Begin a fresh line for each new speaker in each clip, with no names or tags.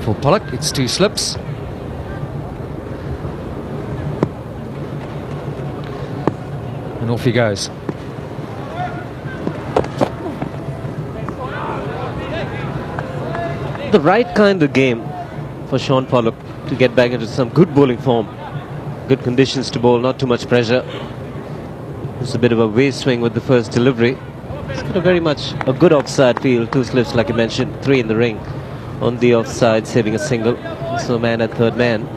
For Pollock, it's 2 slips. And off he goes.
The right kind of game for Shaun Pollock to get back into some good bowling form. Good conditions to bowl, not too much pressure. It's a bit of a waist swing with the first delivery. It's got a very much a good offside feel. 2 slips, like I mentioned, 3 in the ring. On the offside, saving a single. So man at third man.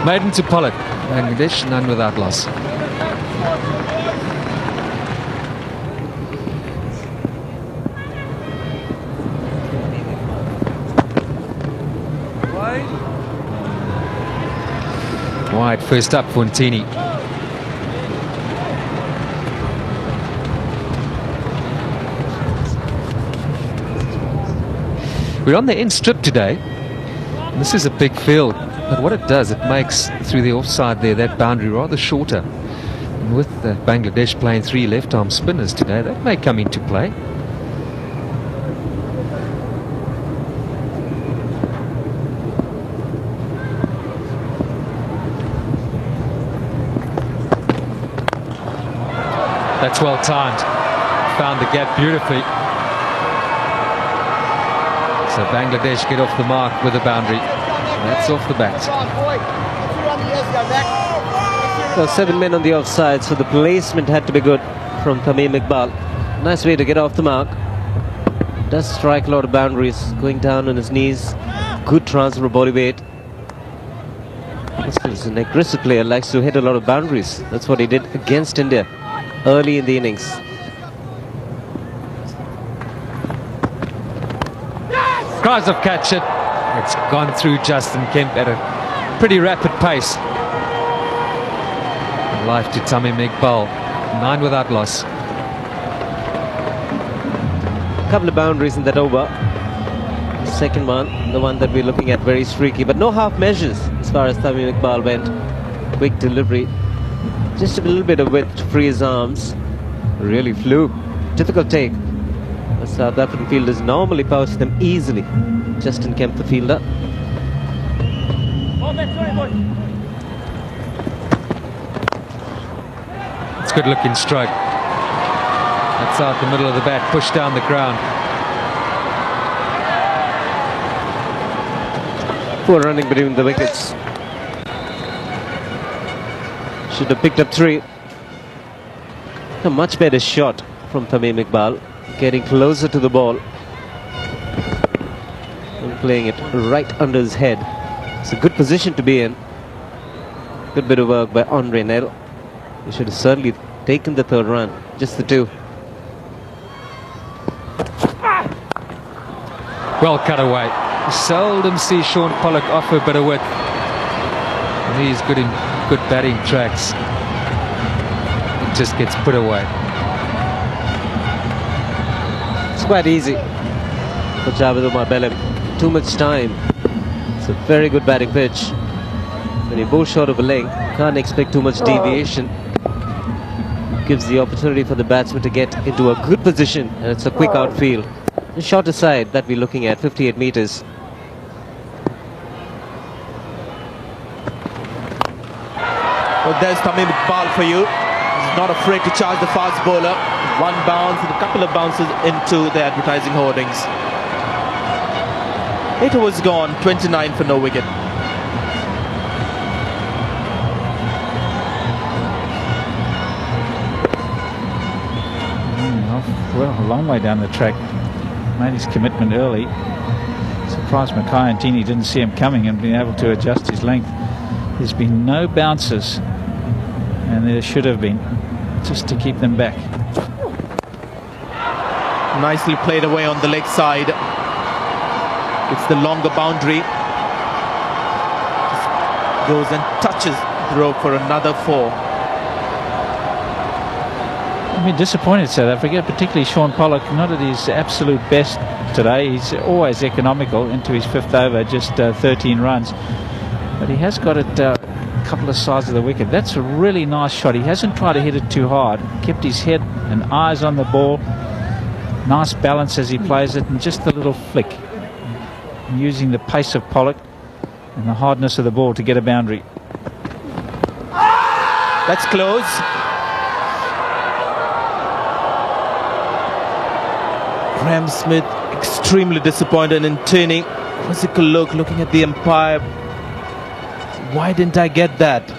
Maiden to Pollock. Bangladesh, none without loss. Wide first up for Ntini. We're on the end strip today. This is a big field, but what it does, it makes through the offside there that boundary rather shorter. And with Bangladesh playing 3 left-arm spinners today, that may come into play. That's well timed. Found the gap beautifully. So Bangladesh get off the mark with a boundary. That's off the bat.
So 7 men on the offside, so the placement had to be good from Tamim Iqbal. Nice way to get off the mark. Does strike a lot of boundaries, going down on his knees. Good transfer of body weight. He's an aggressive player, likes to hit a lot of boundaries. That's what he did against India early in the innings.
Tries to catch it. It's gone through Justin Kemp at a pretty rapid pace. Life to Tamim Iqbal. 9 without loss.
A couple of boundaries in that over. The second one, the one that we're looking at, very streaky, but no half measures as far as Tamim Iqbal went. Quick delivery. Just a little bit of width to free his arms. Really flew. Difficult take. The South African fielders normally pouch them easily. Justin Kemp, the fielder.
It's a good looking stroke. That's out the middle of the bat, pushed down the ground.
Poor running between the wickets. Should have picked up 3. A much better shot from Tamim Iqbal. Getting closer to the ball and playing it right under his head. It's a good position to be in. Good bit of work by Andre Nel. He should have certainly taken the 3rd run. Just the 2.
Well cut away. You seldom see Shaun Pollock offer a bit of width. And he's good in good batting tracks. It just gets put away.
Quite easy for Javed Umar Belem. Too much time. It's a very good batting pitch. When you bowl short of a leg, can't expect too much deviation. Gives the opportunity for the batsman to get into a good position, and it's a quick outfield. The shorter side that we're looking at, 58 meters.
Well, there's Tamim Iqbal for you. He's not afraid to charge the fast bowler. 1 bounce and a couple of bounces into the advertising hoardings. 8 overs gone, 29 for no wicket.
Well, a long way down the track. Made his commitment early. Surprised Mackay and Ntini didn't see him coming and been able to adjust his length. There's been no bounces, and there should have been, just to keep them back.
Nicely played away on the leg side. It's the longer boundary. Just goes and touches the rope for another 4.
I've been disappointed, South Africa, particularly Sean Pollock, not at his absolute best today. He's always economical into his fifth over, just 13 runs. But he has got it a couple of sides of the wicket. That's a really nice shot. He hasn't tried to hit it too hard. Kept his head and eyes on the ball. Nice balance as he plays it, and just a little flick. And using the pace of Pollock and the hardness of the ball to get a boundary.
That's close. Graham Smith extremely disappointed in turning. Quizzical look, looking at the umpire. Why didn't I get that?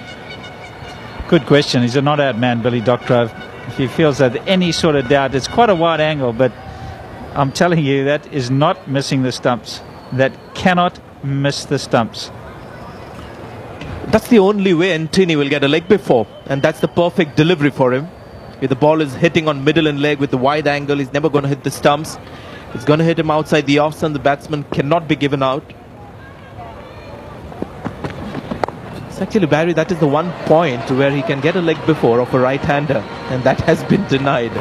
Good question. He's a not-out man, Billy Doctorow. If he feels that any sort of doubt, it's quite a wide angle, but I'm telling you, that is not missing the stumps. That cannot miss the stumps.
That's the only way Ntini will get a leg before, and that's the perfect delivery for him. If the ball is hitting on middle and leg with the wide angle, he's never going to hit the stumps. It's going to hit him outside the off stump. The batsman cannot be given out. It's actually, Barry, that is the one point where he can get a leg before of a right-hander, and that has been denied.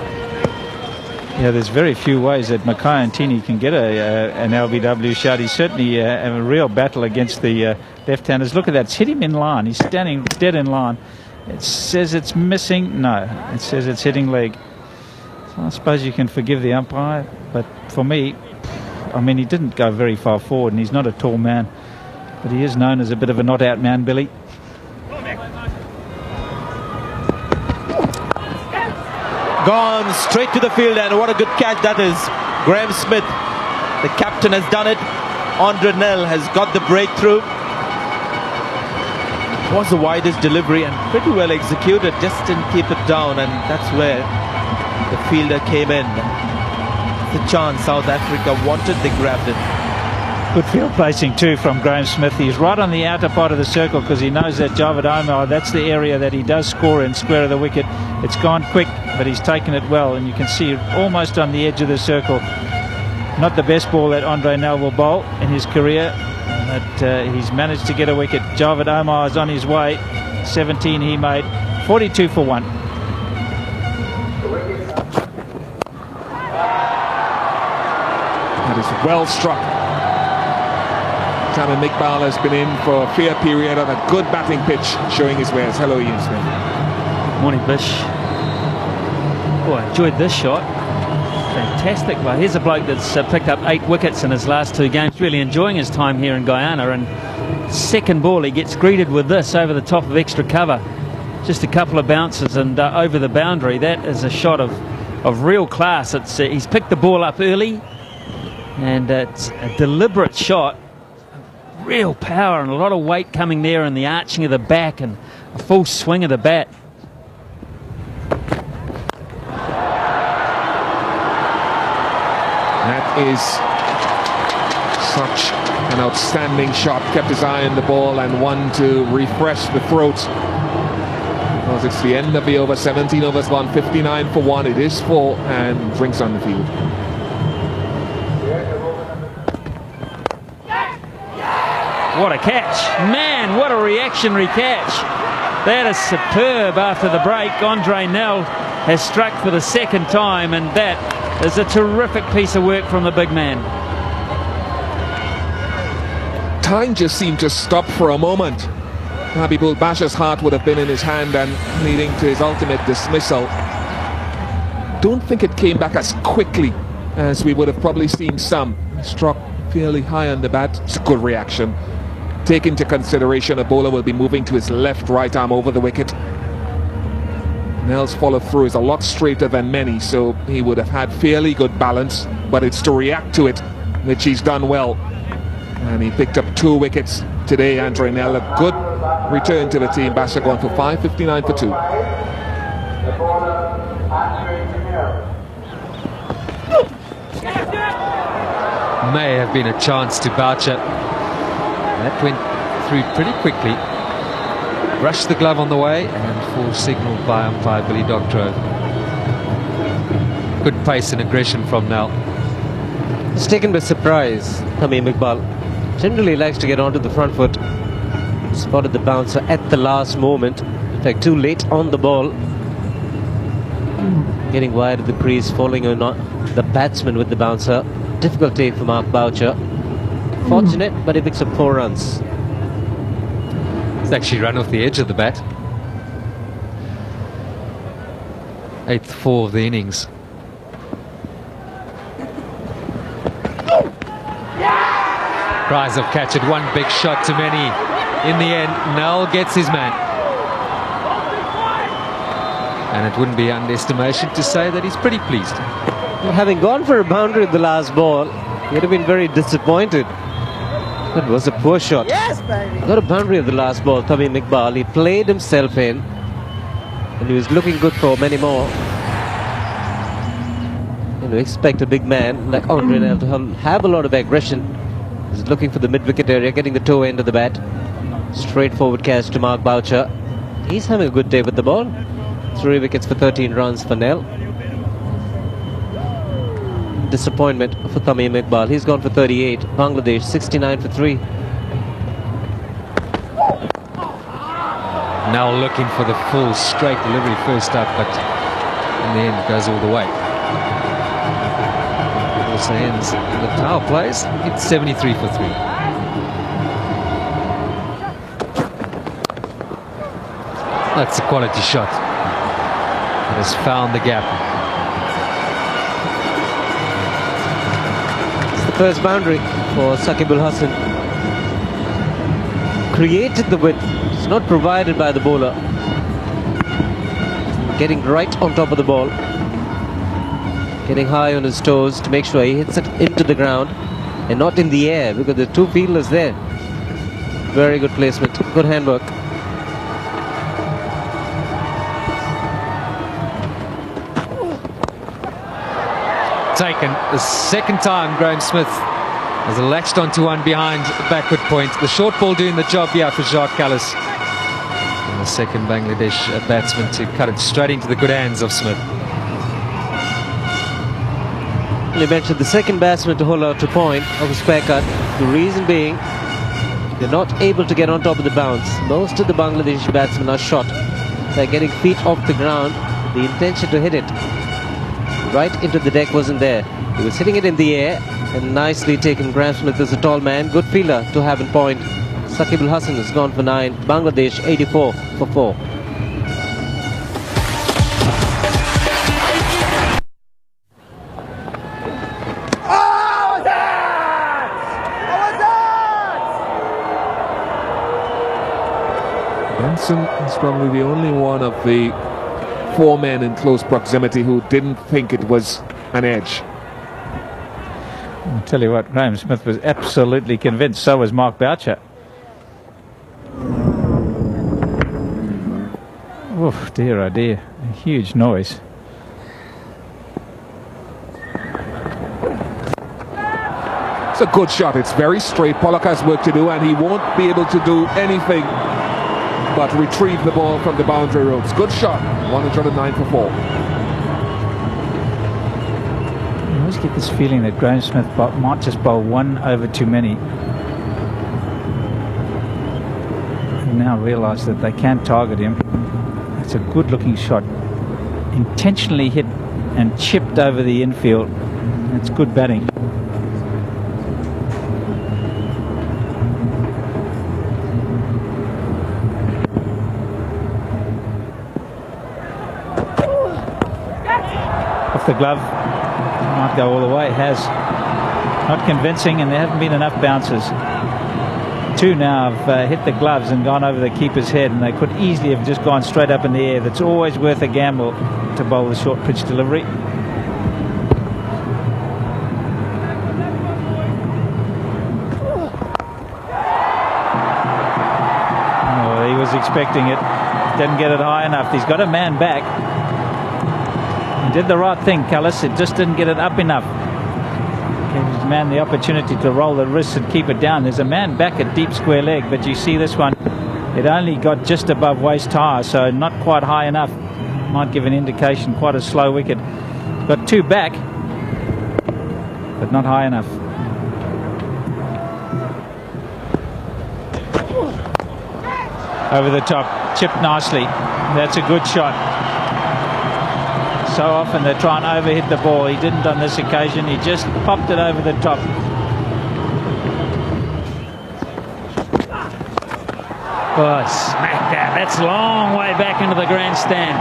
Yeah, there's very few ways that Mackay Ntini can get an LBW shot. He's certainly have a real battle against the left-handers. Look at that. It's hit him in line. He's standing dead in line. It says it's missing. No, it says it's hitting leg. So I suppose you can forgive the umpire. But for me, I mean, he didn't go very far forward, and he's not a tall man. But he is known as a bit of a not-out man, Billy.
Gone straight to the field, and what a good catch that is. Graham Smith, the captain, has done it. Andre Nel has got the breakthrough. It was the widest delivery and pretty well executed, just didn't keep it down, and that's where the fielder came in. The chance South Africa wanted, they grabbed it.
Good field placing too from Graham Smith. He's right on the outer part of the circle because he knows that Javed Omar, that's the area that he does score in, square of the wicket. It's gone quick, but he's taken it well, and you can see almost on the edge of the circle. Not the best ball that Andre Nel will bowl in his career, but he's managed to get a wicket. Javed Omar is on his way. 17 he made. 42 for 1.
That is well struck. Tamim Iqbal has been in for a fair period on a good batting pitch, showing his wares. Hello, Ian Smith.
Morning, Bish. Oh, I enjoyed this shot. Fantastic. Well, here's a bloke that's picked up 8 wickets in his last 2 games, really enjoying his time here in Guyana, and second ball he gets greeted with this over the top of extra cover. Just a couple of bounces and over the boundary. That is a shot of real class. It's he's picked the ball up early, and it's a deliberate shot. Real power and a lot of weight coming there, and the arching of the back and a full swing of the bat.
That is such an outstanding shot. Kept his eye on the ball and one to refresh the throat. Because it's the end of the over. 17 overs gone, 59 for 1. It is full, and drinks on the field.
What a catch. Man, what a reactionary catch. That is superb after the break. Andre Nel has struck for the second time, and that is a terrific piece of work from the big man.
Time just seemed to stop for a moment. Habibul Basha's heart would have been in his hand and leading to his ultimate dismissal. Don't think it came back as quickly as we would have probably seen some. Struck fairly high on the bat. It's a good reaction. Take into consideration a bowler will be moving to his right arm over the wicket. Nel's follow through is a lot straighter than many, so he would have had fairly good balance, but it's to react to it which he's done well. And he picked up 2 wickets today. Andre Nel, a good return to the team. Basha going for 5, 59 for 2.
May have been a chance to Boucher. That went through pretty quickly. Rushed the glove on the way, and full signal by umpire Billy Doctorow. Good pace and aggression from Nel.
He's taken by surprise, Tamim Iqbal. Generally likes to get onto the front foot. Spotted the bouncer at the last moment. In fact, too late on the ball. Getting wide of the crease, following on the batsman with the bouncer. Difficult day for Mark Boucher. Fortunate, but he picks up 4 runs.
It's actually run off the edge of the bat. 8th 4 of the innings. Prize of catch it, one big shot too many. In the end, Null gets his man. And it wouldn't be underestimation to say that he's pretty pleased.
Well, having gone for a boundary at the last ball, he would have been very disappointed. That was a poor shot. Yes, baby. Got a boundary at the last ball, Tamim Iqbal. He played himself in, and he was looking good for many more. You expect a big man like Andre Nel to have a lot of aggression. He's looking for the mid-wicket area, getting the toe end of the bat. Straightforward catch to Mark Boucher. He's having a good day with the ball. 3 wickets for 13 runs for Nel. Disappointment for Tamim Iqbal. He's gone for 38. Bangladesh 69 for 3.
Now looking for the full straight delivery first up, but in the end it goes all the way. Also ends the power plays. It's 73 for 3. That's a quality shot. It has found the gap.
It's the first boundary for Saqib Al Hasan. Created the width. It's not provided by the bowler. Getting right on top of the ball. Getting high on his toes to make sure he hits it into the ground and not in the air, because there are 2 fielders there. Very good placement. Good handwork.
Taken the second time Graham Smith has latched onto one behind the backward point. The short ball doing the job here for Jacques Kallis. And the second Bangladesh batsman to cut it straight into the good hands of Smith.
You mentioned the second batsman to hold out to point of a square cut. The reason being, they're not able to get on top of the bounce. Most of the Bangladeshi batsmen are shot. They're getting feet off the ground. The intention to hit it right into the deck wasn't there. He was hitting it in the air, and nicely taken. Graham Smith is a tall man, good fielder to have in point. Saqib Al Hasan has gone for 9. Bangladesh 84 for 4.
Benson is probably the only one of the 4 men in close proximity who didn't think it was an edge.
I'll tell you what, Graham Smith was absolutely convinced. So was Mark Boucher. Oh dear, oh dear. A huge noise.
It's a good shot. It's very straight. Pollock has work to do, and he won't be able to do anything but retrieve the ball from the boundary ropes. Good shot. 109 for 4.
I always get this feeling that Graham Smith might just bowl 1 over too many. They now realise that they can target him. It's a good looking shot. Intentionally hit and chipped over the infield. It's good batting. Off the glove. Might go all the way. It has. Not convincing, and there haven't been enough bounces. 2 now have hit the gloves and gone over the keeper's head, and they could easily have just gone straight up in the air. That's always worth a gamble to bowl the short pitch delivery. Oh, he was expecting it. Didn't get it high enough. He's got a man back. He did the right thing, Kallis. It just didn't get it up enough. Gave his man the opportunity to roll the wrists and keep it down. There's a man back at deep square leg, but you see this one, it only got just above waist high, so not quite high enough. Might give an indication, quite a slow wicket. Got 2 back, but not high enough. Over the top, chipped nicely. That's a good shot. So often they try and overhit the ball. He didn't on this occasion. He just popped it over the top.
Oh, smack that. That's a long way back into the grandstand.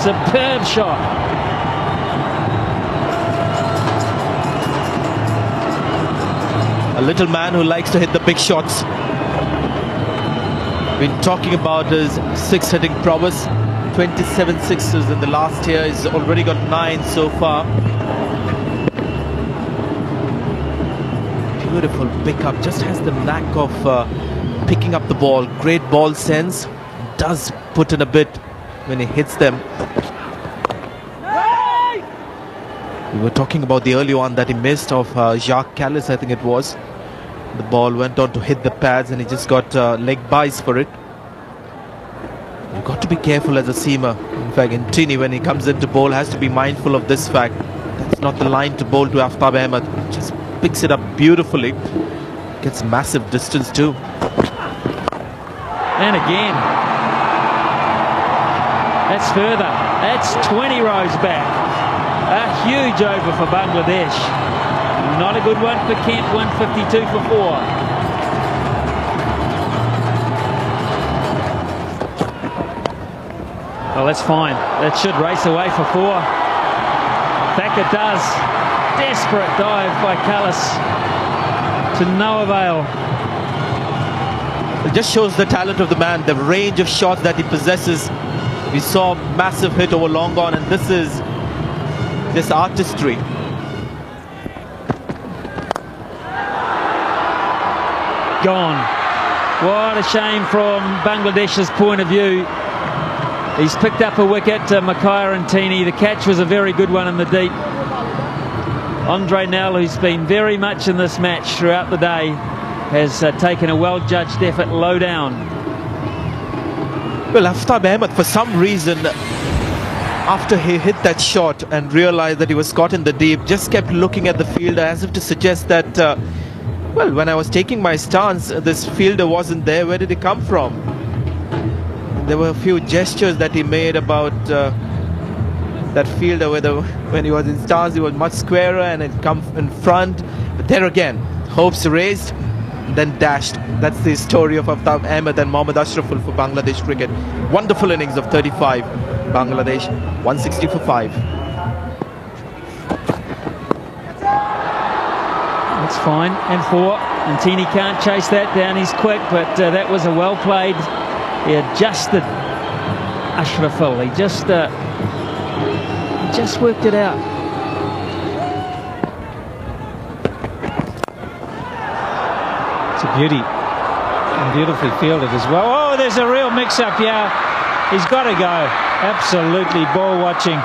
Superb shot.
A little man who likes to hit the big shots. Been talking about his six hitting prowess. 27 sixes in the last year. He's already got 9 so far. Beautiful pickup. Just has the knack of picking up the ball. Great ball sense. Does put in a bit when he hits them. We were talking about the early one that he missed of Jacques Kallis, I think it was. The ball went on to hit the pads and he just got leg buys for it. You've got to be careful as a seamer. In fact, Intini, when he comes into bowl, has to be mindful of this fact. That's not the line to bowl to Aftab Ahmed. Just picks it up beautifully. Gets massive distance too.
And again. That's further. That's 20 rows back. A huge over for Bangladesh. Not a good one for Kent. 152 for 4. Well, that's fine. That should race away for 4. In fact, it does. Desperate dive by Kallis to no avail.
It just shows the talent of the man, the range of shots that he possesses. We saw a massive hit over long on, and this is this artistry.
Gone. What a shame from Bangladesh's point of view. He's picked up a wicket, Mackay Ntini. The catch was a very good one in the deep. Andre Nell, who's been very much in this match throughout the day, has taken a well-judged effort low down.
Well, Aftab Ahmed, for some reason, after he hit that shot and realized that he was caught in the deep, just kept looking at the fielder as if to suggest that, well, when I was taking my stance, this fielder wasn't there. Where did he come from? There were a few gestures that he made about that fielder, when he was in stance, he was much squarer and had come in front. But there again, hopes raised, then dashed. That's the story of Aftab Ahmed and Mohammad Ashraful for Bangladesh cricket. Wonderful innings of 35. Bangladesh 160 for 5.
That's fine. And 4. And Ntini can't chase that down. He's quick, but that was a well played. He adjusted Ashraful. He just worked it out.
It's a beauty. And beautifully fielded as well. Oh, there's a real mix-up here. He's got to go. Absolutely ball watching.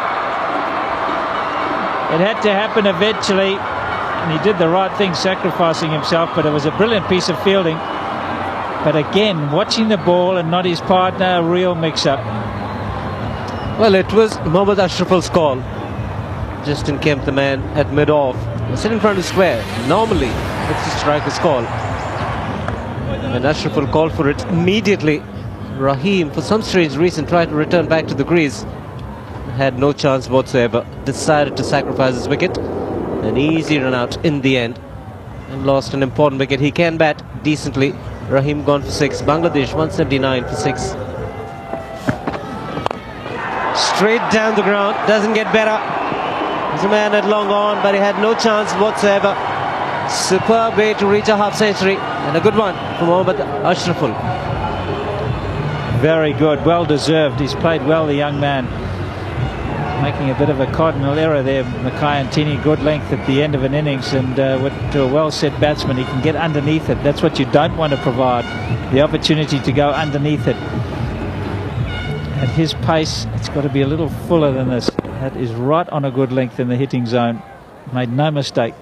It had to happen eventually. And he did the right thing, sacrificing himself. But it was a brilliant piece of fielding. But again, watching the ball and not his partner, a real mix-up.
Well, it was Mohammad Ashraful's call. Justin Kemp, the man at mid-off, sit in front of square. Normally, it's the striker's call. And Ashraful called for it immediately. Rahim, for some strange reason, tried to return back to the crease. Had no chance whatsoever. Decided to sacrifice his wicket. An easy run out in the end. And lost an important wicket. He can bat decently. Rahim gone for 6. Bangladesh 179 for 6. Straight down the ground. Doesn't get better. There's a man at long on, but he had no chance whatsoever. Superb way to reach a half century. And a good one from Mohammad Ashraful.
Very good. Well deserved. He's played well, the young man. Making a bit of a cardinal error there. Mackay Ntini, good length at the end of an innings, and to a well-set batsman, he can get underneath it. That's what you don't want to provide, the opportunity to go underneath it. At his pace, it's got to be a little fuller than this. That is right on a good length in the hitting zone. Made no mistake.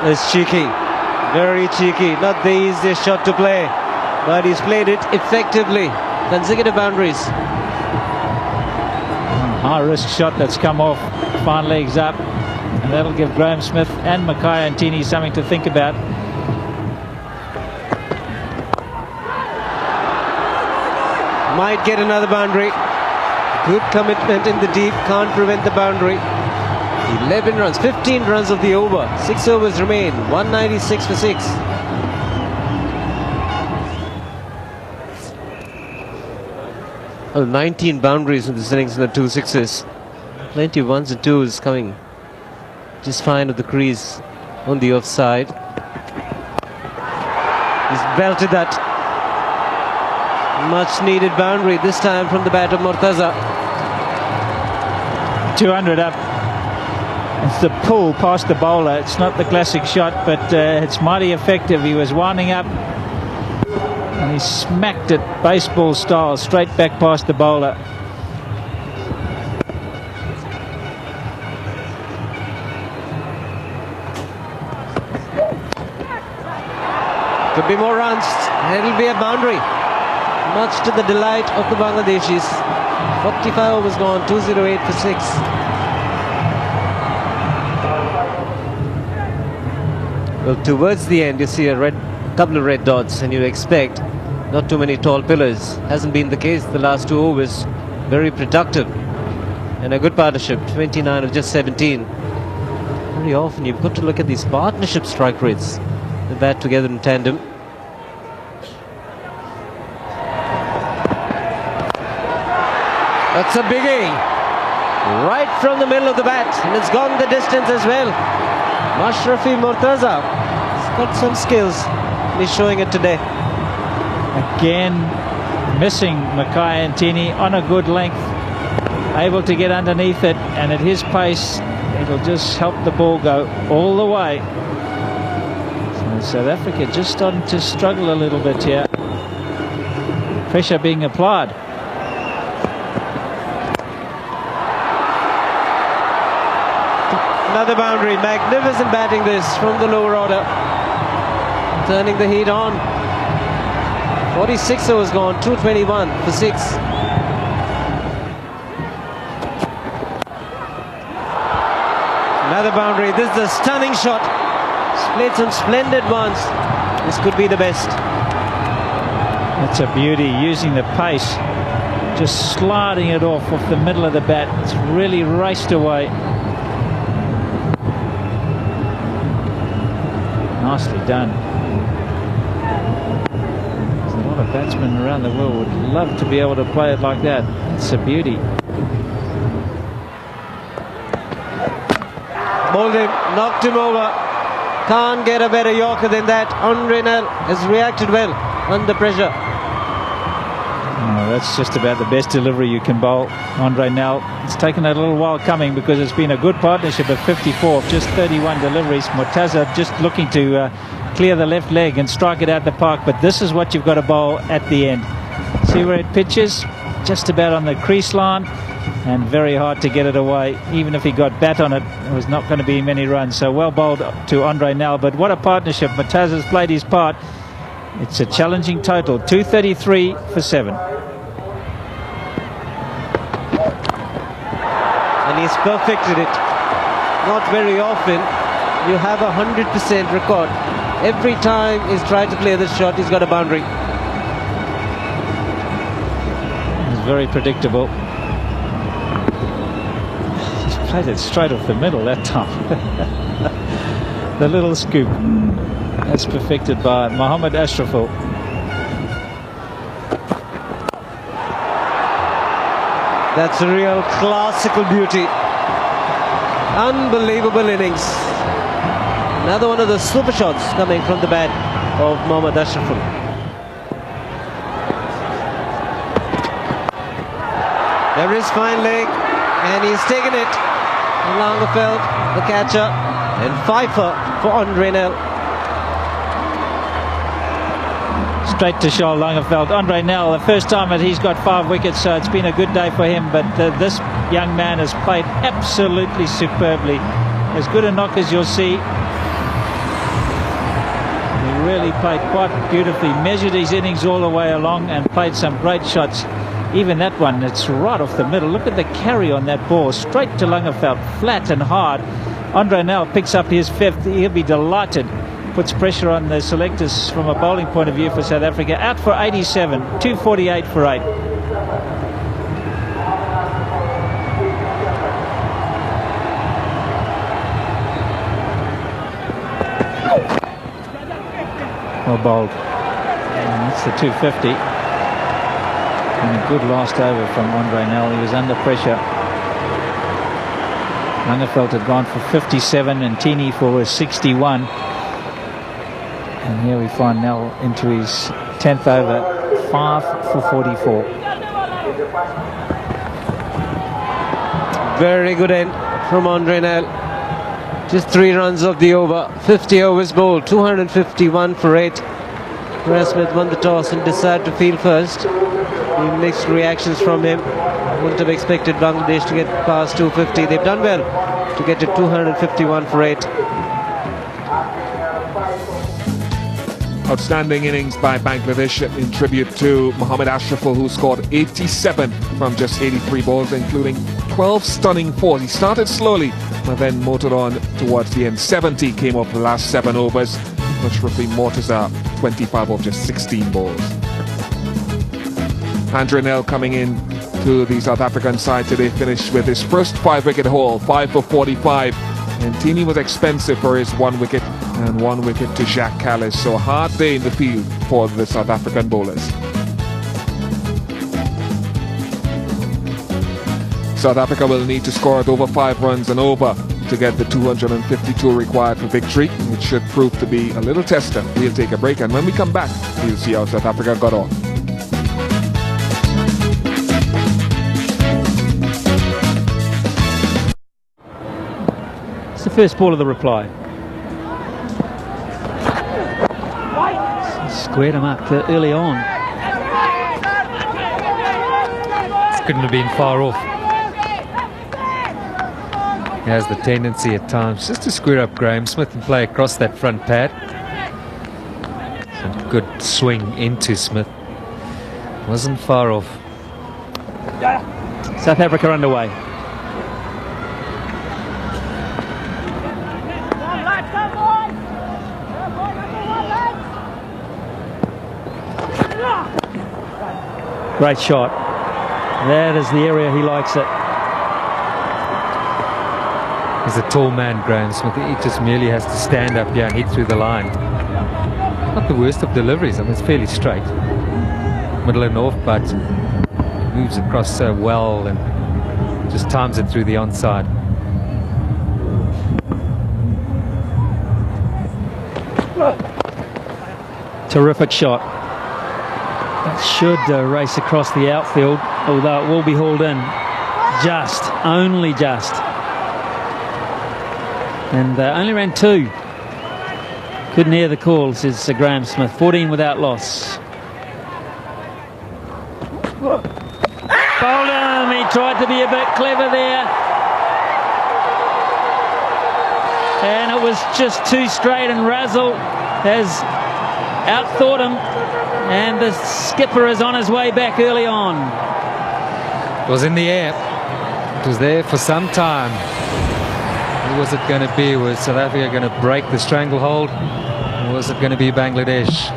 It's cheeky. Very cheeky. Not the easiest shot to play, but he's played it effectively. Consecutive boundaries.
High risk shot that's come off. Fine legs up. And that'll give Graham Smith and Mackay Ntini something to think about.
Might get another boundary. Good commitment in the deep, can't prevent the boundary. 11 runs, 15 runs of the over. 6 overs remain, 196 for 6. Well, 19 boundaries in this innings and the 2 sixes. Plenty of 1s and 2s coming. Just fine with the crease on the offside. He's belted that. Much needed boundary this time from the bat of Mortaza.
200 up. It's the pull past the bowler. It's not the classic shot, but it's mighty effective. He was winding up and he smacked it baseball style straight back past the bowler.
Could be more runs. It'll be a boundary. Much to the delight of the Bangladeshis. 45 overs gone, 208 for 6. Well, towards the end, you see a couple of red dots, and you expect not too many tall pillars. Hasn't been the case the last 2 overs. Very productive. And a good partnership, 29 of just 17. Very often you've got to look at these partnership strike rates. They bat together in tandem. That's a biggie. Right from the middle of the bat. And it's gone the distance as well. Mashrafi Mortaza. He's got some skills. He's showing it today.
Again, missing Mackay Ntini on a good length. Able to get underneath it. And at his pace, it'll just help the ball go all the way. So South Africa just starting to struggle a little bit here. Pressure being applied.
Another boundary. Magnificent batting this from the lower order. Turning the heat on. 46 overs gone, 221 for 6. Another boundary. This is a stunning shot. Played some splendid ones. This could be the best.
That's a beauty, using the pace, just sliding it off the middle of the bat. It's really raced away. Nicely done. There's a lot of batsmen around the world would love to be able to play it like that. It's a beauty.
Bowled him, knocked him over. Can't get a better Yorker than that. Andre Nel has reacted well under pressure.
Oh, that's just about the best delivery you can bowl, Andre Nel. It's taken a little while coming because it's been a good partnership of 54, just 31 deliveries. Mortaza just looking to clear the left leg and strike it out the park, but this is what you've got to bowl at the end. See where it pitches? Just about on the crease line, and very hard to get it away. Even if he got bat on it, it was not going to be many runs. So well bowled to Andre Nel, but what a partnership. Mortaza's played his part. It's a challenging total, 233 for 7.
And he's perfected it. Not very often you have a 100% record. Every time he's tried to play this shot, he's got a boundary.
It's very predictable. He's played it straight off the middle that time. The little scoop. That's perfected by Mohammad Ashraful.
That's a real classical beauty. Unbelievable innings. Another one of the super shots coming from the bat of Mohammad Ashraful. There is fine leg, and he's taken it. Langerfeld, the catcher, and Pfeiffer for Andre Nel.
Straight to Charles Langerfeld. Andre Nel, the first time that he's got 5 wickets, so it's been a good day for him, but this young man has played absolutely superbly. As good a knock as you'll see. He really played quite beautifully, measured his innings all the way along and played some great shots. Even that one, it's right off the middle. Look at the carry on that ball, straight to Langerfeld, flat and hard. Andre Nel picks up his 5th. He'll be delighted. Puts pressure on the selectors from a bowling point of view for South Africa. Out for 87, 248 for 8. well bowled. And that's the 250. And a good last over from Andre Nell. He was under pressure. Langeveld had gone for 57 and Tini for 61. And here we find Nell into his 10th over, 5 for 44.
Very good end from Andre Nell. Just 3 runs of the over. 50 overs bowled, 251 for 8. Graeme Smith won the toss and decided to field first. Mixed reactions from him. Wouldn't have expected Bangladesh to get past 250. They've done well to get to 251 for 8.
Outstanding innings by Bangladesh in tribute to Mohammad Ashraful, who scored 87 from just 83 balls, including 12 stunning fours. He started slowly, but then motored on towards the end. 70 came off the last 7 overs. Ashraful Mortaza 25 off just 16 balls. Andre Nell coming in to the South African side today finished with his first 5-wicket haul, 5 for 45. And Tini was expensive for his 1 wicket and 1 wicket to Jacques Kallis. So a hard day in the field for the South African bowlers. South Africa will need to score at over 5 runs and over to get the 252 required for victory, which should prove to be a little tester. We'll take a break, and when we come back, we'll see how South Africa got on.
It's the first ball of the reply. Squared him up early on.
Couldn't have been far off. He has the tendency at times just to square up Graeme Smith and play across that front pad. Some good swing into Smith. Wasn't far off.
South Africa underway. Great shot. That is the area he likes it.
He's a tall man, Graeme Smith. He just merely has to stand up here and hit through the line. Not the worst of deliveries. I mean, it's fairly straight. Middle and off, but moves across so well and just times it through the onside.
Terrific shot. It should race across the outfield, although it will be hauled in. Just, only just. And only ran 2. Couldn't hear the call, says Graeme Smith. 14 without loss. Bowled him. He tried to be a bit clever there. And it was just too straight, and Razzle has outthought him. And the skipper is on his way back early on.
It was in the air. It was there for some time. Who was it going to be? Was South Africa going to break the stranglehold? Or was it going to be Bangladesh?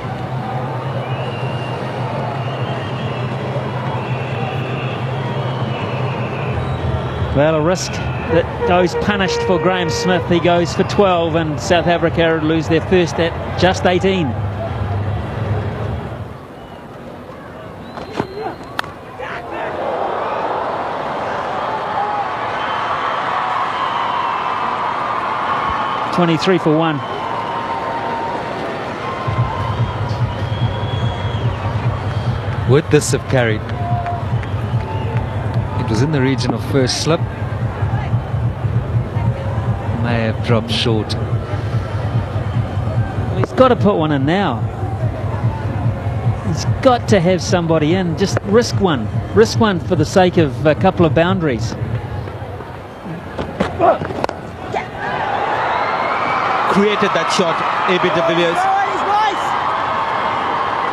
Well, a risk that goes punished for Graeme Smith. He goes for 12, and South Africa lose their first at just 18. (23 for 1).
Would this have carried? It was in the region of first slip. May have dropped short.
Well, he's got to put one in now. He's got to have somebody in. Just risk one. Risk one for the sake of a couple of boundaries.
Created that shot, A.B. de Villiers.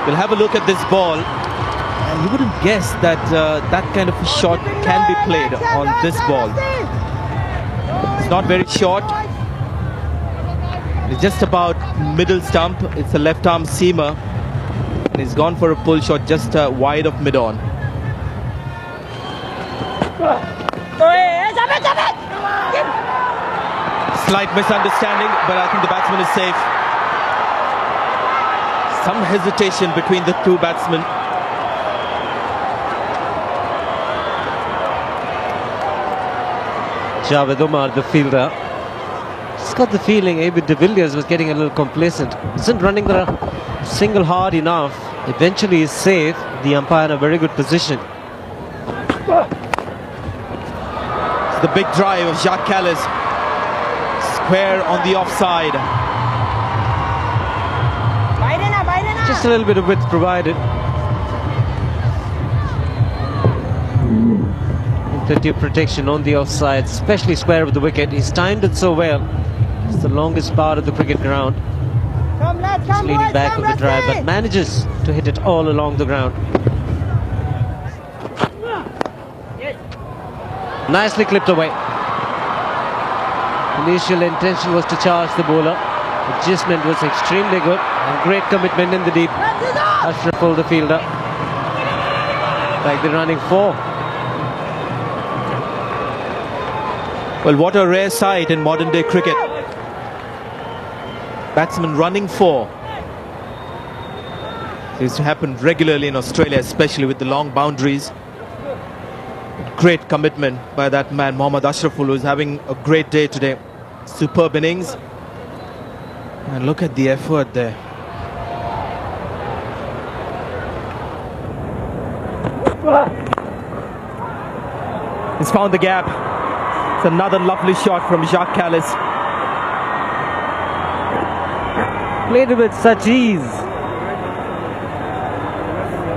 We'll have a look at this ball, and you wouldn't guess that that kind of a shot can be played on this ball. It's not very short. It's just about middle stump. It's a left arm seamer, and he's gone for a pull shot just wide of mid-on. Slight misunderstanding, but I think the batsman is safe. Some hesitation between the two batsmen.
Javed Umar, the fielder. Just got the feeling AB de Villiers was getting a little complacent. Isn't running the single hard enough. Eventually is safe. The umpire in a very good position.
It's the big drive of Jacques Kallis. Square on the offside.
Just a little bit of width provided. Plenty of protection on the offside, especially square of the wicket. He's timed it so well. It's the longest part of the cricket ground. He's leading back of the drive, but manages to hit it all along the ground. Nicely clipped away. Initial intention was to charge the bowler. Adjustment was extremely good and great commitment in the deep. Ashraful, the fielder. Like they're running 4.
Well, what a rare sight in modern day cricket. Batsmen running 4. It used to happen regularly in Australia, especially with the long boundaries. Great commitment by that man, Mohammad Ashraful, who is having a great day today. Superb innings. And look at the effort there. He's found the gap. It's another lovely shot from Jacques Kallis.
Played it with such ease.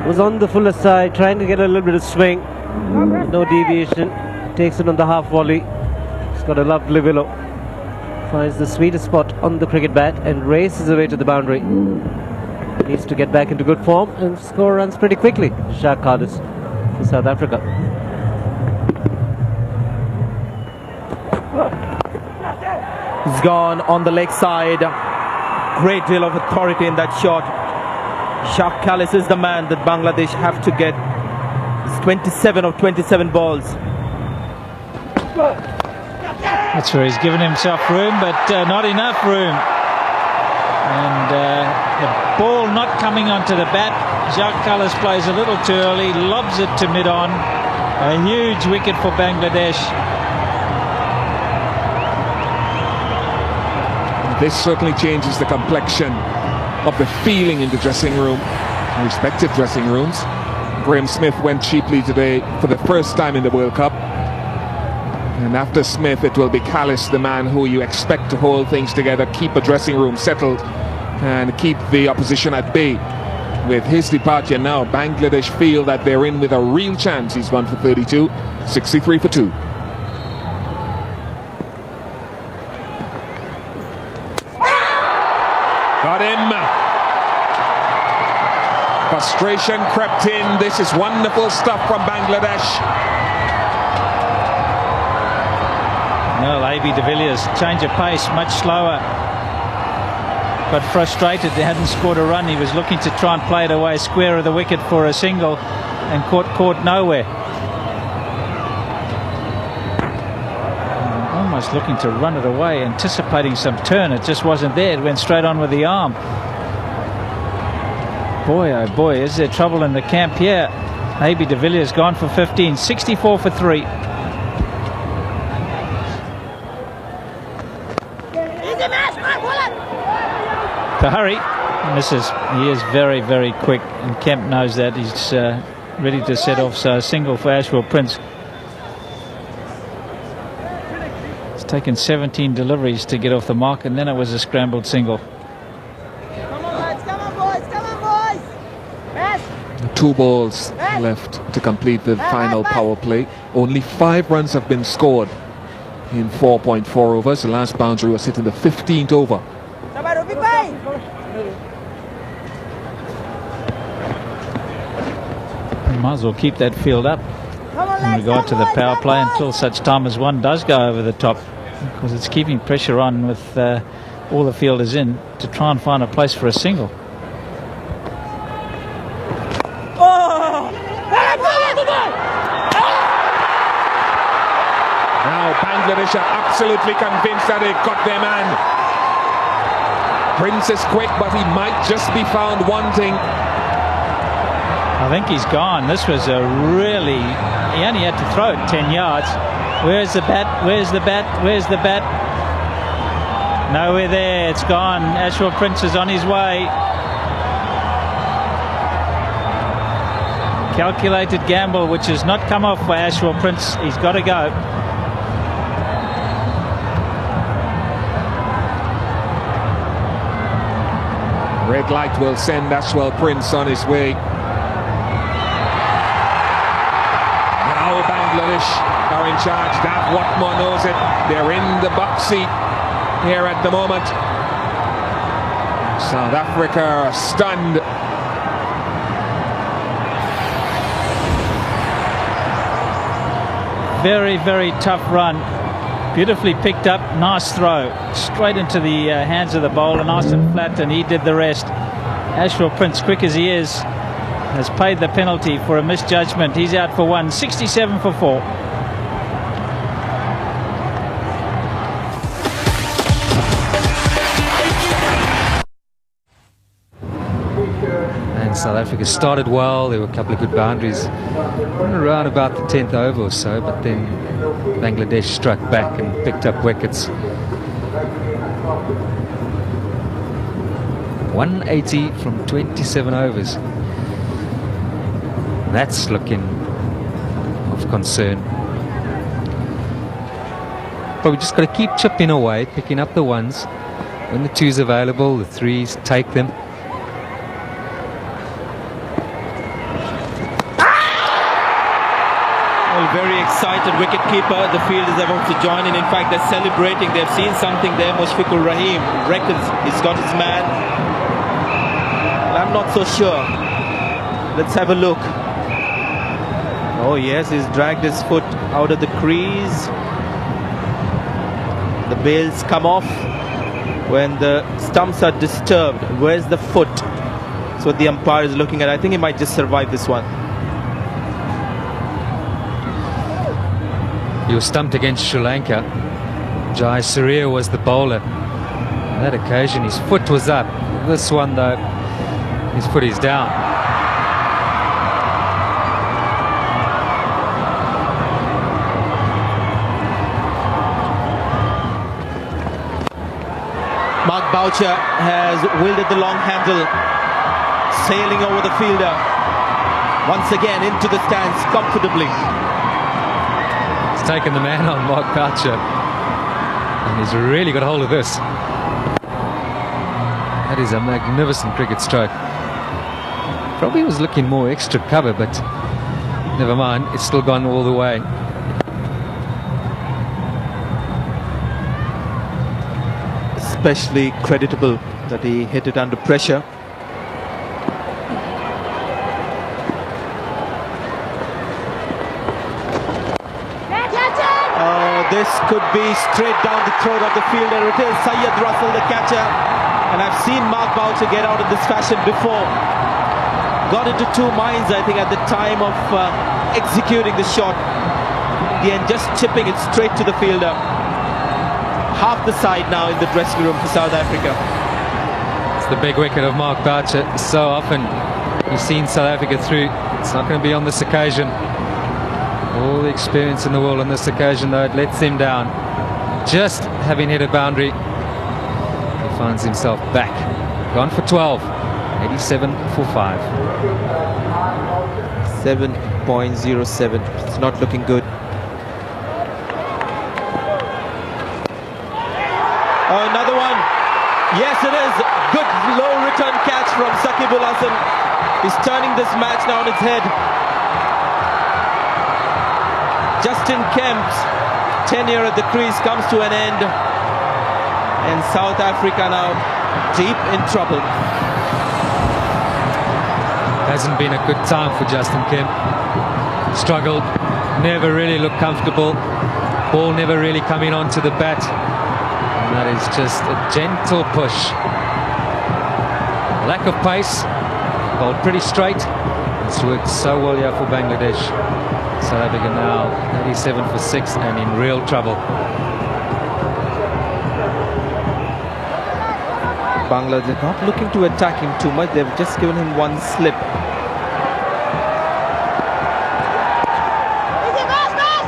Was on the fuller side, trying to get a little bit of swing. No deviation. Takes it on the half volley. He's got a lovely willow. Finds the sweetest spot on the cricket bat and races away to the boundary. Needs to get back into good form and score runs pretty quickly. Jacques Kallis for South Africa.
He's gone on the leg side. Great deal of authority in that shot. Jacques Kallis is the man that Bangladesh have to get. It's 27 of 27 balls.
That's where he's given himself room, but not enough room. And the ball not coming onto the bat. Jacques Kallis plays a little too early, lobs it to mid-on. A huge wicket for Bangladesh.
This certainly changes the complexion of the feeling in the dressing room, respective dressing rooms. Graham Smith went cheaply today for the first time in the World Cup. And after Smith, it will be Kallis, the man who you expect to hold things together, keep a dressing room settled, and keep the opposition at bay. With his departure now, Bangladesh feel that they're in with a real chance. He's gone for 32, 63 for 2. Got him. Frustration crept in. This is wonderful stuff from Bangladesh.
Well, AB de Villiers, change of pace, much slower. But frustrated they hadn't scored a run. He was looking to try and play it away square of the wicket for a single and caught nowhere. Almost looking to run it away, anticipating some turn. It just wasn't there. It went straight on with the arm. Boy, oh boy, is there trouble in the camp here. AB de Villiers gone for 15, 64 for 3. To hurry, misses. He is very, very quick, and Kemp knows that. He's ready to set off. So a single for Ashwell Prince. It's taken 17 deliveries to get off the mark, and then it was a scrambled single.
Come on, lads, come on, boys, come on, boys. Best.
2 balls left to complete the final power play. Only 5 runs have been scored in 4.4 overs. The last boundary was hit in the 15th over.
Might as well keep that field up in regard to the power play until such time as one does go over the top, because it's keeping pressure on with all the fielders in to try and find a place for a single.
Now Bangladesh are absolutely convinced that they've got their man. Prince is quick, but he might just be found wanting.
I think he's gone. This was a really... He only had to throw it 10 yards. Where's the bat? Where's the bat? Where's the bat? Nowhere there. It's gone. Ashwell Prince is on his way. Calculated gamble, which has not come off by Ashwell Prince. He's got to go.
Red light will send Ashwell Prince on his way. Now Bangladesh are in charge. Dav Watmore knows it. They're in the box seat here at the moment. South Africa are stunned.
Very, very tough run. Beautifully picked up. Nice throw. Straight into the hands of the bowler. Nice and flat, and he did the rest. Ashwell Prince, quick as he is, has paid the penalty for a misjudgment. He's out for one. 67 for 4.
And South Africa started well. There were a couple of good boundaries around about the 10th over or so, but then Bangladesh struck back and picked up wickets. 180 from 27 overs. That's looking of concern. But we just got to keep chipping away, picking up the ones. When the twos available, the threes, take them.
Very excited wicketkeeper. The field is about to join in. In fact, they're celebrating. They've seen something there. Mushfiqur Rahim reckons he's got his man. I'm not so sure. Let's have a look. Oh yes, he's dragged his foot out of the crease. The bails come off when the stumps are disturbed. Where's the foot? That's what the umpire is looking at. I think he might just survive this one.
He was stumped against Sri Lanka. Jai Surya was the bowler. On that occasion, his foot was up. This one, though, his foot is down.
Mark Boucher has wielded the long handle, sailing over the fielder. Once again into the stands comfortably.
Taken the man on, Mark Boucher, and he's really got hold of this. That is a magnificent cricket stroke. Probably was looking more extra cover, but never mind, it's still gone all the way.
Especially creditable that he hit it under pressure. This could be straight down the throat of the fielder. It is Syed Russell, the catcher. And I've seen Mark Boucher get out in this fashion before. Got into two minds, I think, at the time of executing the shot. And just chipping it straight to the fielder. Half the side now in the dressing room for South Africa.
It's the big wicket of Mark Boucher. So often you've seen South Africa through. It's not going to be on this occasion. All the experience in the world on this occasion, though, it lets him down. Just having hit a boundary, he finds himself back. Gone for 12. 87 for 5.
7.07. It's not looking good. Oh, another one. Yes, it is. Good low return catch from Saqib Ul Hasan. He's turning this match now on its head. Justin Kemp's tenure at the crease comes to an end, and South Africa now deep in trouble.
Hasn't been a good time for Justin Kemp. Struggled, never really looked comfortable. Ball never really coming onto the bat. And that is just a gentle push. Lack of pace, bowled pretty straight. It's worked so well here for Bangladesh. South Africa now 87 for 6 and in real trouble.
Bangladesh not looking to attack him too much. They've just given him one slip.
Easy, pass, pass.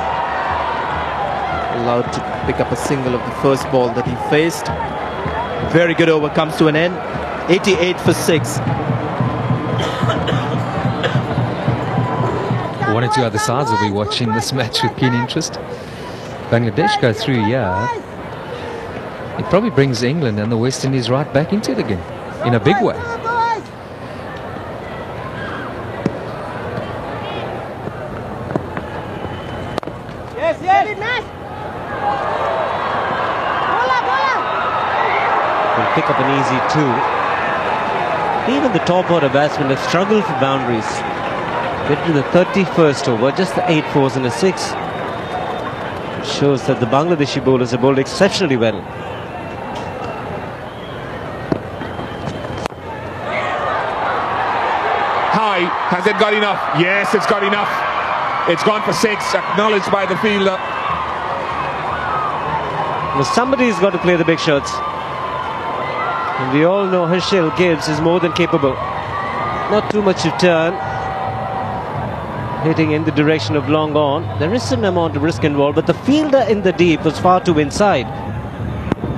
Allowed to pick up a single of the first ball that he faced. Very good over comes to an end. 88 for 6.
One or two other sides will be watching this match with keen interest. Bangladesh go through here. It probably brings England and the West Indies right back into it again in a big way.
Come on, boys. Yes, yes. Nice. Bola, bola.
Will pick up an easy 2. Even the top order batsmen have struggled for boundaries. Get to the 31st over, just the 8-4s and a 6. It shows that the Bangladeshi bowlers have bowled exceptionally well.
High, has it got enough? Yes, it's got enough. It's gone for 6, acknowledged by the fielder.
Well, somebody's got to play the big shots. And we all know Herschel Gibbs is more than capable. Not too much to turn. Hitting in the direction of long on. There is an amount of risk involved, but the fielder in the deep was far too inside.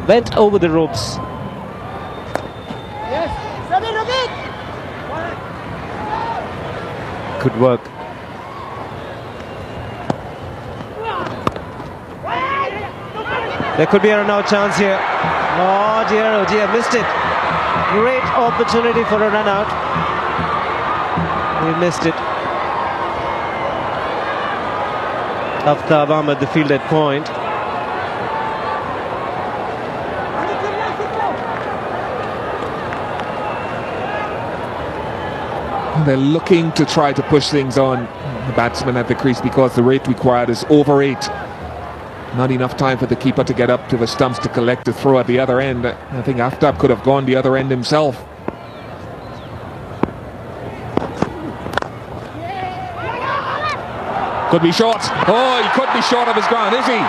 Went over the ropes.
Yes. Robbie, Robbie.
Good work. There could be a run-out chance here. Oh dear, missed it. Great opportunity for a run-out. He missed it. Aftab Ahmed, the field at point.
They're looking to try to push things on the batsman at the crease because the rate required is over 8. Not enough time for the keeper to get up to the stumps to collect the throw at the other end. I think Aftab could have gone the other end himself. Could be short. Oh, he could be short of his ground, is he?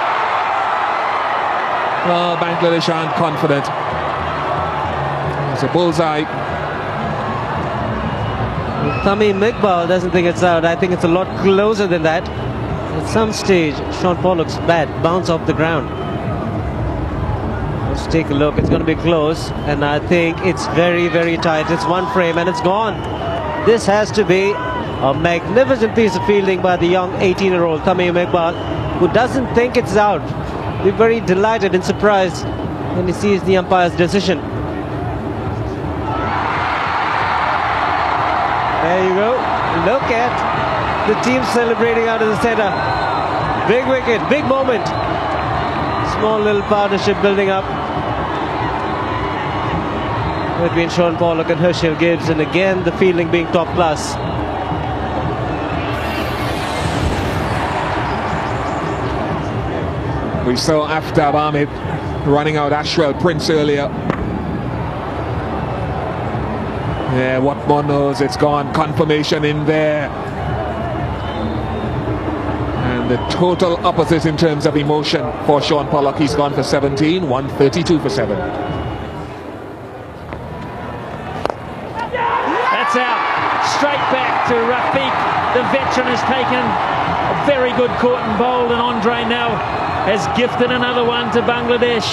Well, Bangladesh aren't confident. It's a bullseye.
Tamim Iqbal doesn't think it's out. I think it's a lot closer than that. At some stage, Sean Pollock's bat bounced off the ground. Let's take a look. It's going to be close, and I think it's very, very tight. It's one frame, and it's gone. This has to be a magnificent piece of fielding by the young 18-year-old Tamim Iqbal, who doesn't think it's out. We're very delighted and surprised when he sees the umpire's decision. There you go. Look at the team celebrating out of the centre. Big wicket, big moment. Small little partnership building up between Sean Pollock and Herschel Gibbs, and again the fielding being top class.
We saw Aftab Ahmed running out Ashwell Prince earlier. Yeah, what one knows, it's gone. Confirmation in there. And the total opposite in terms of emotion for Sean Pollock. He's gone for 17, 132 for 7.
That's out. Straight back to Rafiq. The veteran has taken a very good caught and bowled, and Andre now has gifted another one to Bangladesh.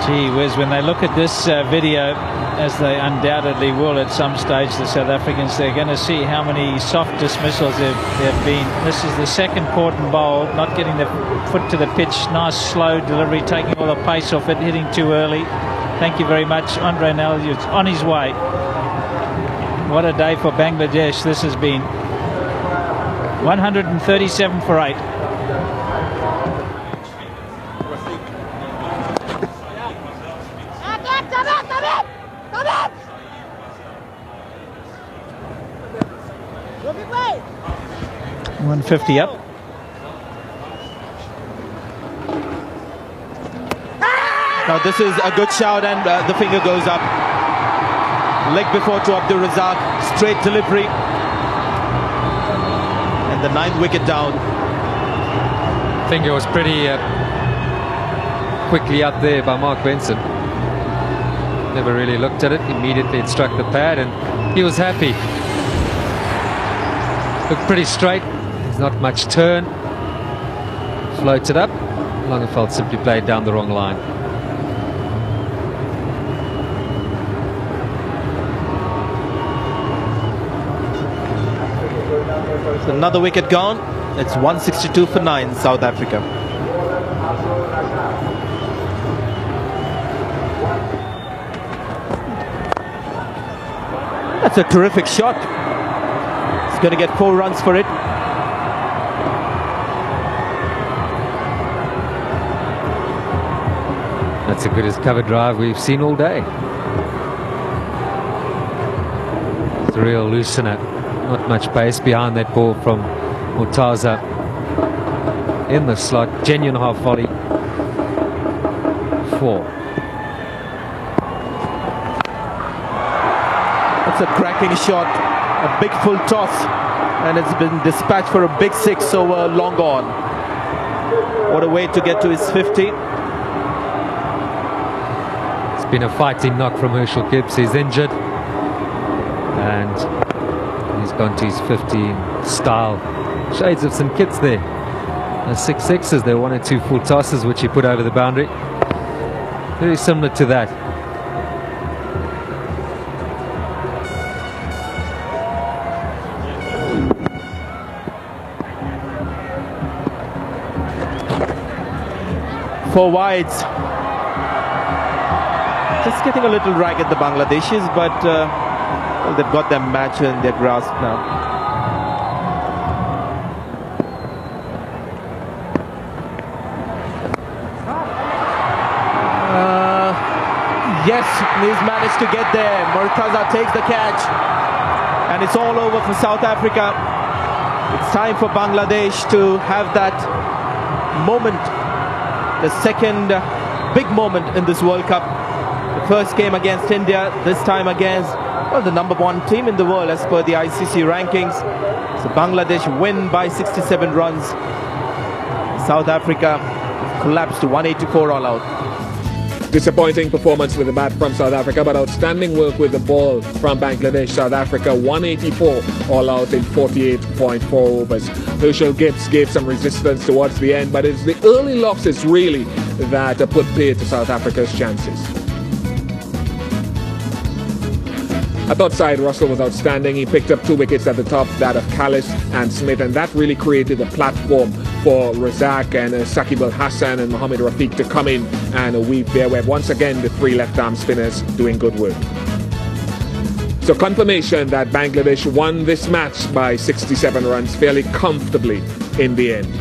Gee whiz, when they look at this video, as they undoubtedly will at some stage, the South Africans, they're going to see how many soft dismissals there have been. This is the second caught and bowled, not getting the foot to the pitch. Nice slow delivery, taking all the pace off it, hitting too early. Thank you very much. Andre Nel is on his way. What a day for Bangladesh this has been. 137 for 8.
Come on.
150 up.
Now this is a good shout, and the finger goes up. Leg before to Abdul Razak. Straight delivery. And the 9th wicket down.
Finger was pretty quickly up there by Mark Benson. Never really looked at it. Immediately it struck the pad and he was happy. Looked pretty straight. There's not much turn. Floated up. Langeveld simply played down the wrong line.
So another wicket gone. It's 162 for 9, South Africa. That's a terrific shot. He's going to get 4 runs for it.
That's the goodest cover drive we've seen all day. It's a real loosener. Not much pace behind that ball from Murtaza. In the slot, genuine half volley. 4.
That's a cracking shot. A big full toss. And it's been dispatched for a big 6 over long on. What a way to get to his 50.
It's been a fighting knock from Herschel Gibbs. He's injured. And he's gone to his 15 style. Shades of some kits there. 6 sixes there, 1 or 2 full tosses which he put over the boundary. Very similar to that.
Four wides. Just getting a little ragged, the Bangladeshis, but well, they've got their match in their grasp now. Yes, he's managed to get there. Murtaza takes the catch. And it's all over for South Africa. It's time for Bangladesh to have that moment. The second big moment in this World Cup. The first game against India, this time against, well, the #1 team in the world as per the ICC rankings. So Bangladesh win by 67 runs. South Africa collapsed to 184 all out.
Disappointing performance with the bat from South Africa, but outstanding work with the ball from Bangladesh. South Africa 184 all out in 48.4 overs. Herschel Gibbs gave some resistance towards the end, but it's the early losses really that put paid to South Africa's chances. I thought Syed Russell was outstanding. He picked up 2 wickets at the top, that of Kallis and Smith, and that really created a platform for Razak and Saqib Al Hasan and Mohamed Rafiq to come in and weave their web. Once again, the 3 left-arm spinners doing good work. So confirmation that Bangladesh won this match by 67 runs fairly comfortably in the end.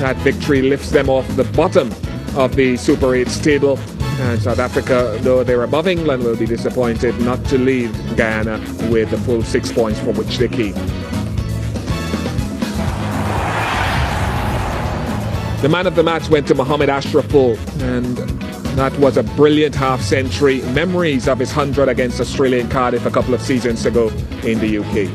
That victory lifts them off the bottom of the Super 8's table. And South Africa, though they're above England, will be disappointed not to lead Guyana with the full 6 points for which they came. The man of the match went to Mohamed Ashraful, and that was a brilliant half-century. Memories of his 100 against Australia in Cardiff a couple of seasons ago in the UK.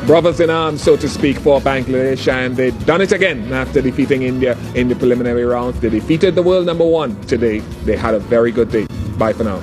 Brothers in arms, so to speak, for Bangladesh, and they've done it again after defeating India in the preliminary round. They defeated the world #1 today. They had a very good day. Bye for now.